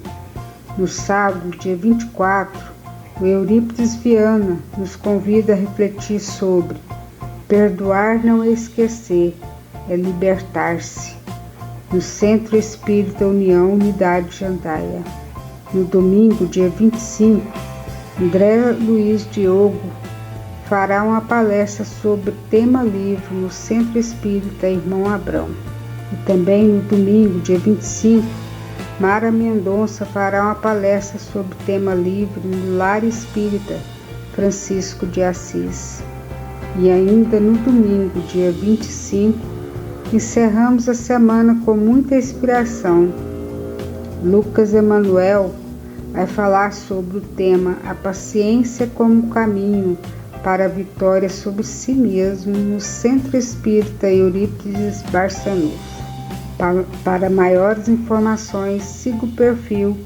No sábado, dia 24, o Eurípides Viana nos convida a refletir sobre Perdoar não é esquecer, é libertar-se, no Centro Espírita União, Unidade Jandaia. No domingo, dia 25, André Luiz Diogo fará uma palestra sobre tema livre no Centro Espírita Irmão Abrão. E também no domingo, dia 25, Mara Mendonça fará uma palestra sobre tema livre no Lar Espírita Francisco de Assis. E ainda no domingo, dia 25, encerramos a semana com muita inspiração. Lucas Emanuel vai falar sobre o tema A Paciência como Caminho para a Vitória sobre si mesmo no Centro Espírita Eurípides Barçanufo. Para maiores informações, siga o perfil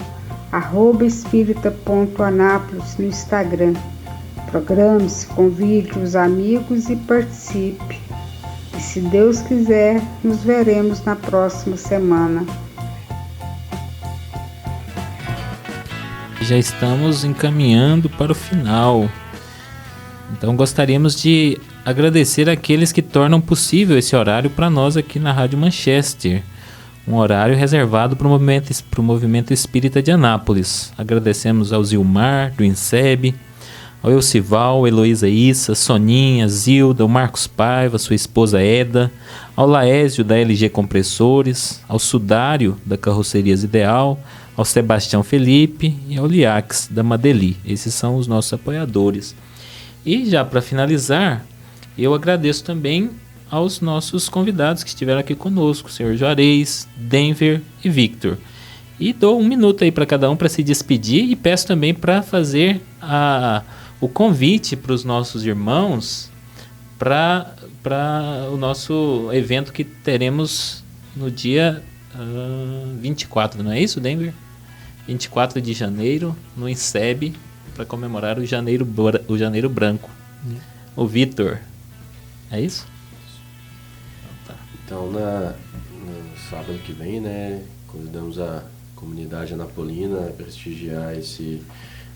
@espírita.anápolis no Instagram. Programe-se, convide os amigos e participe. E se Deus quiser, nos veremos na próxima semana. Já estamos encaminhando para o final. Então gostaríamos de agradecer aqueles que tornam possível esse horário para nós aqui na Rádio Manchester. Um horário reservado para o movimento espírita de Anápolis. Agradecemos ao Zilmar, do INSEB, ao Elcival, Heloísa Issa, Soninha, Zilda, o Marcos Paiva, sua esposa Eda, ao Laésio, da LG Compressores, ao Sudário, da Carrocerias Ideal, ao Sebastião Felipe e ao Liax, da Madeli. Esses são os nossos apoiadores. E já para finalizar, eu agradeço também aos nossos convidados que estiveram aqui conosco, o senhor Juarez, Denver e Victor. E dou 1 minuto aí para cada um para se despedir e peço também para fazer o convite para os nossos irmãos para o nosso evento que teremos no dia 24, não é isso, Denver? 24 de janeiro, no INSEB, para comemorar o Janeiro Branco. O Victor, é isso? Então, no sábado que vem, né, convidamos a comunidade anapolina a prestigiar esse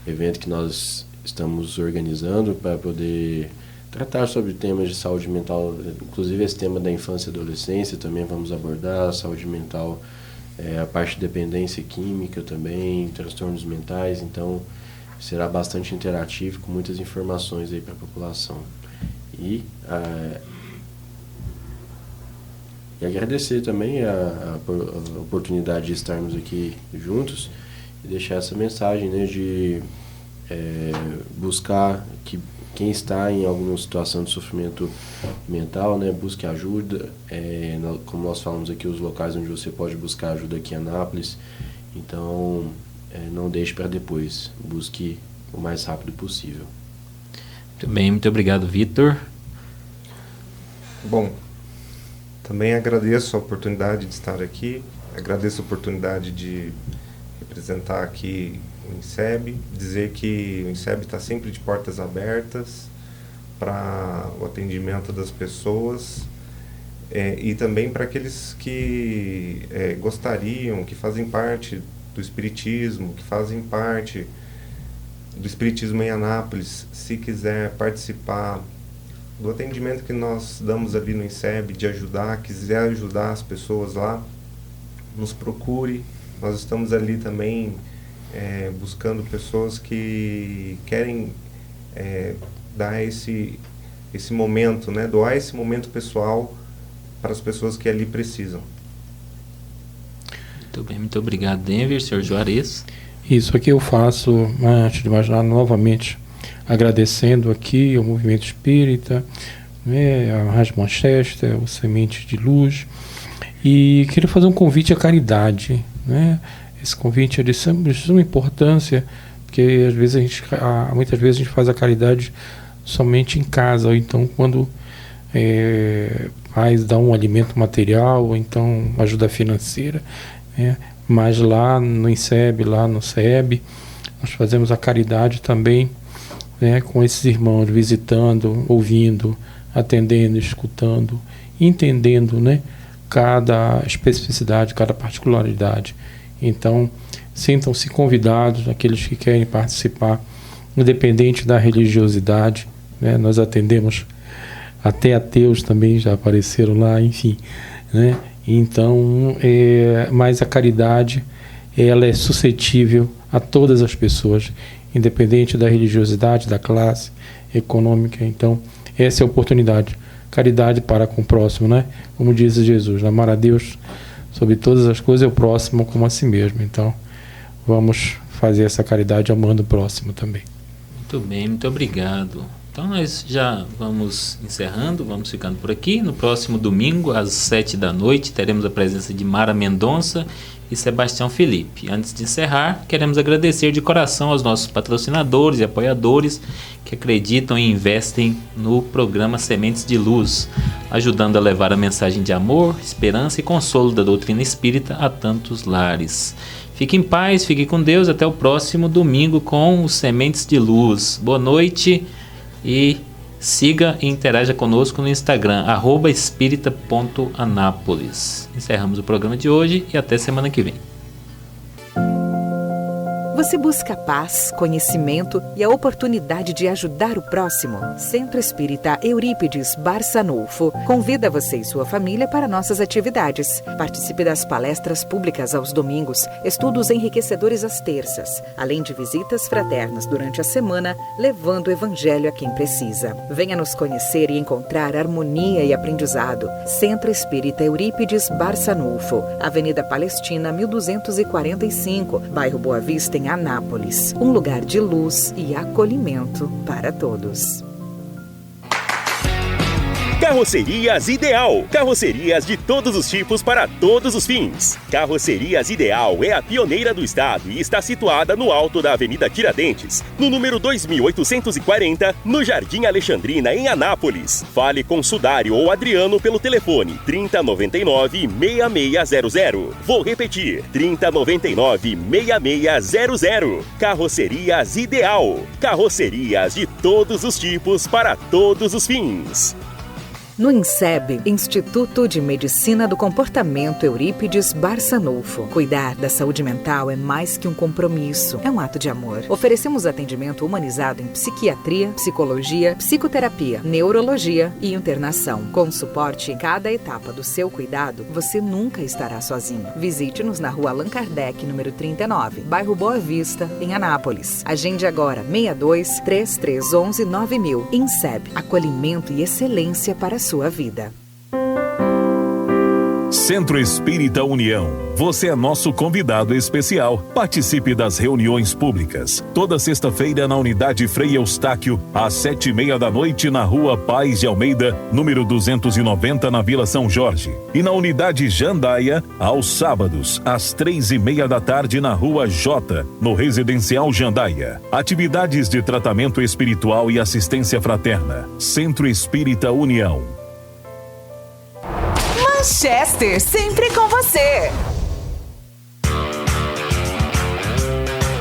evento que nós estamos organizando para poder tratar sobre temas de saúde mental, inclusive esse tema da infância e adolescência também vamos abordar, saúde mental, a parte de dependência química também, transtornos mentais, então será bastante interativo, com muitas informações aí para a população. E agradecer também a oportunidade de estarmos aqui juntos e deixar essa mensagem, né, de buscar que quem está em alguma situação de sofrimento mental, né, busque ajuda, como nós falamos aqui, os locais onde você pode buscar ajuda aqui em Anápolis, então não deixe para depois, busque o mais rápido possível. Muito bem, muito obrigado, Victor. Bom, também agradeço a oportunidade de estar aqui, agradeço a oportunidade de representar aqui o INSEB, dizer que o INSEB está sempre de portas abertas para o atendimento das pessoas e também para aqueles que gostariam, que fazem parte do Espiritismo, que fazem parte do Espiritismo em Anápolis, se quiser participar do atendimento que nós damos ali no INSEB, de ajudar, quiser ajudar as pessoas lá, nos procure. Nós estamos ali também buscando pessoas que querem dar esse momento, né, doar esse momento pessoal para as pessoas que ali precisam. Muito bem, muito obrigado, Denver. Senhor Juarez. Isso aqui eu faço, antes de imaginar, novamente agradecendo aqui ao Movimento Espírita, né, a Rádio Manchester, o Semente de Luz, e queria fazer um convite à caridade, né? Esse convite é de suma importância, porque às vezes muitas vezes a gente faz a caridade somente em casa, ou então quando dá um alimento material, ou então ajuda financeira, né? Mas lá no INSEB, lá no SEB, nós fazemos a caridade também, né, com esses irmãos, visitando, ouvindo, atendendo, escutando, entendendo, né, cada especificidade, cada particularidade. Então, sintam-se convidados, aqueles que querem participar, independente da religiosidade, né, nós atendemos até ateus também, já apareceram lá, enfim, né. Então, mas a caridade, ela é suscetível a todas as pessoas, independente da religiosidade, da classe econômica. Então, essa é a oportunidade. Caridade para com o próximo, né? Como diz Jesus, amar a Deus sobre todas as coisas e o próximo como a si mesmo. Então, vamos fazer essa caridade amando o próximo também. Muito bem, muito obrigado. Então nós já vamos encerrando, vamos ficando por aqui. No próximo domingo, às 19h, teremos a presença de Mara Mendonça e Sebastião Felipe. Antes de encerrar, queremos agradecer de coração aos nossos patrocinadores e apoiadores que acreditam e investem no programa Sementes de Luz, ajudando a levar a mensagem de amor, esperança e consolo da doutrina espírita a tantos lares. Fique em paz, fique com Deus, até o próximo domingo com os Sementes de Luz. Boa noite e siga e interaja conosco no Instagram, @espírita.anápolis. Encerramos o programa de hoje e até semana que vem. Você busca paz, conhecimento e a oportunidade de ajudar o próximo? Centro Espírita Eurípides Barçanufo convida você e sua família para nossas atividades. Participe das palestras públicas aos domingos, estudos enriquecedores às terças, além de visitas fraternas durante a semana, levando o Evangelho a quem precisa. Venha nos conhecer e encontrar harmonia e aprendizado. Centro Espírita Eurípides Barçanufo, Avenida Palestina, 1245, bairro Boa Vista, em Anápolis. Um lugar de luz e acolhimento para todos. Carrocerias Ideal. Carrocerias de todos os tipos para todos os fins. Carrocerias Ideal é a pioneira do estado e está situada no alto da Avenida Tiradentes, no número 2840, no Jardim Alexandrina, em Anápolis. Fale com Sudário ou Adriano pelo telefone 3099-6600. Vou repetir, 3099-6600. Carrocerias Ideal. Carrocerias de todos os tipos para todos os fins. No INSEB, Instituto de Medicina do Comportamento Eurípides Barçanufo. Cuidar da saúde mental é mais que um compromisso, é um ato de amor. Oferecemos atendimento humanizado em psiquiatria, psicologia, psicoterapia, neurologia e internação. Com suporte em cada etapa do seu cuidado, você nunca estará sozinho. Visite-nos na rua Allan Kardec, número 39, bairro Boa Vista, em Anápolis. Agende agora, 62 3311 9000. INSEB, acolhimento e excelência para a sua vida. Centro Espírita União. Você é nosso convidado especial. Participe das reuniões públicas. Toda sexta-feira na Unidade Frei Eustáquio, às 19h30 na Rua Paz de Almeida, número 290, na Vila São Jorge. E na Unidade Jandaia, aos sábados, às 15h30 na Rua J, no Residencial Jandaia. Atividades de tratamento espiritual e assistência fraterna. Centro Espírita União. Manchester, sempre com você.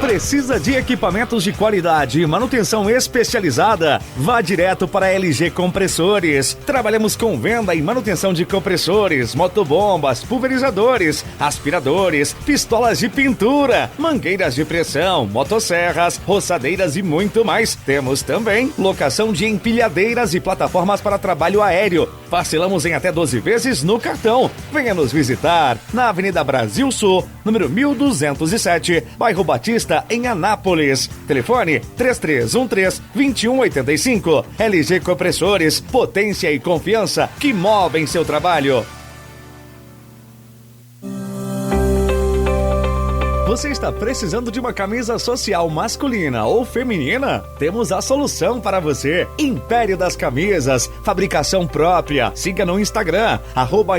Precisa de equipamentos de qualidade e manutenção especializada? Vá direto para a LG Compressores. Trabalhamos com venda e manutenção de compressores, motobombas, pulverizadores, aspiradores, pistolas de pintura, mangueiras de pressão, motosserras, roçadeiras e muito mais. Temos também locação de empilhadeiras e plataformas para trabalho aéreo. Parcelamos em até 12 vezes no cartão. Venha nos visitar na Avenida Brasil Sul, número 1207, bairro Batista, em Anápolis. Telefone 3313-2185. LG Compressores, potência e confiança que movem seu trabalho. Você está precisando de uma camisa social masculina ou feminina? Temos a solução para você. Império das Camisas, fabricação própria. Siga no Instagram,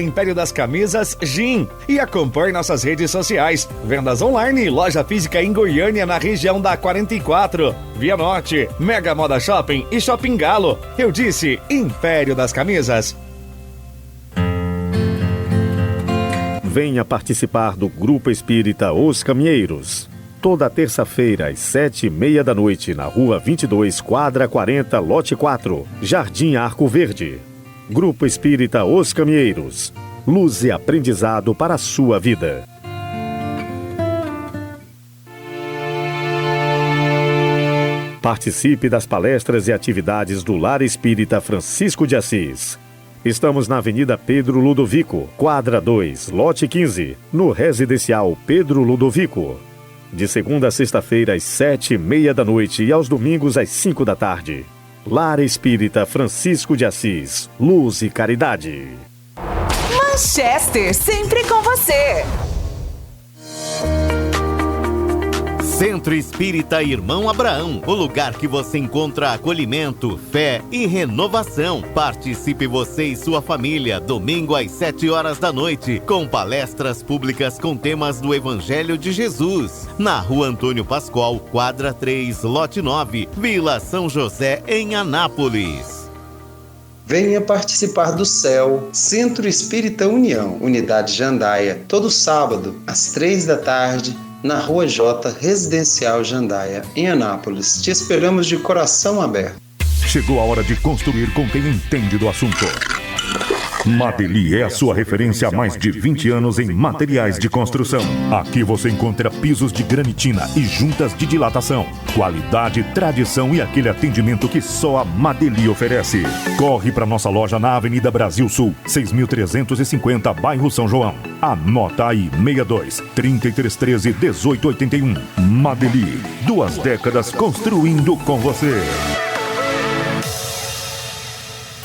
@Império das Camisas GIM. E acompanhe nossas redes sociais. Vendas online e loja física em Goiânia, na região da 44. Via Norte, Mega Moda Shopping e Shopping Galo. Eu disse Império das Camisas. Venha participar do Grupo Espírita Os Caminheiros. Toda terça-feira, às 19h30, na Rua 22, Quadra 40, Lote 4, Jardim Arco Verde. Grupo Espírita Os Caminheiros. Luz e aprendizado para a sua vida. Participe das palestras e atividades do Lar Espírita Francisco de Assis. Estamos na Avenida Pedro Ludovico, quadra 2, lote 15, no Residencial Pedro Ludovico. De segunda a sexta-feira, às 19h30 e aos domingos, às 5 da tarde. Lar Espírita Francisco de Assis, luz e caridade. Manchester, sempre com você. Centro Espírita Irmão Abraão, o lugar que você encontra acolhimento, fé e renovação. Participe você e sua família, domingo às 7h da noite, com palestras públicas com temas do Evangelho de Jesus, na Rua Antônio Pascoal, quadra 3, lote 9, Vila São José, em Anápolis. Venha participar do CEL, Centro Espírita União, Unidade Jandaia, todo sábado, às 3 da tarde, na Rua J, Residencial Jandaia, em Anápolis. Te esperamos de coração aberto. Chegou a hora de construir com quem entende do assunto. Madeli é a sua referência há mais de 20 anos em materiais de construção. Aqui você encontra pisos de granitina e juntas de dilatação. Qualidade, tradição e aquele atendimento que só a Madeli oferece. Corre para nossa loja na Avenida Brasil Sul, 6.350, bairro São João. Anota aí, 62 3313 1881. Madeli, 2 décadas construindo com você.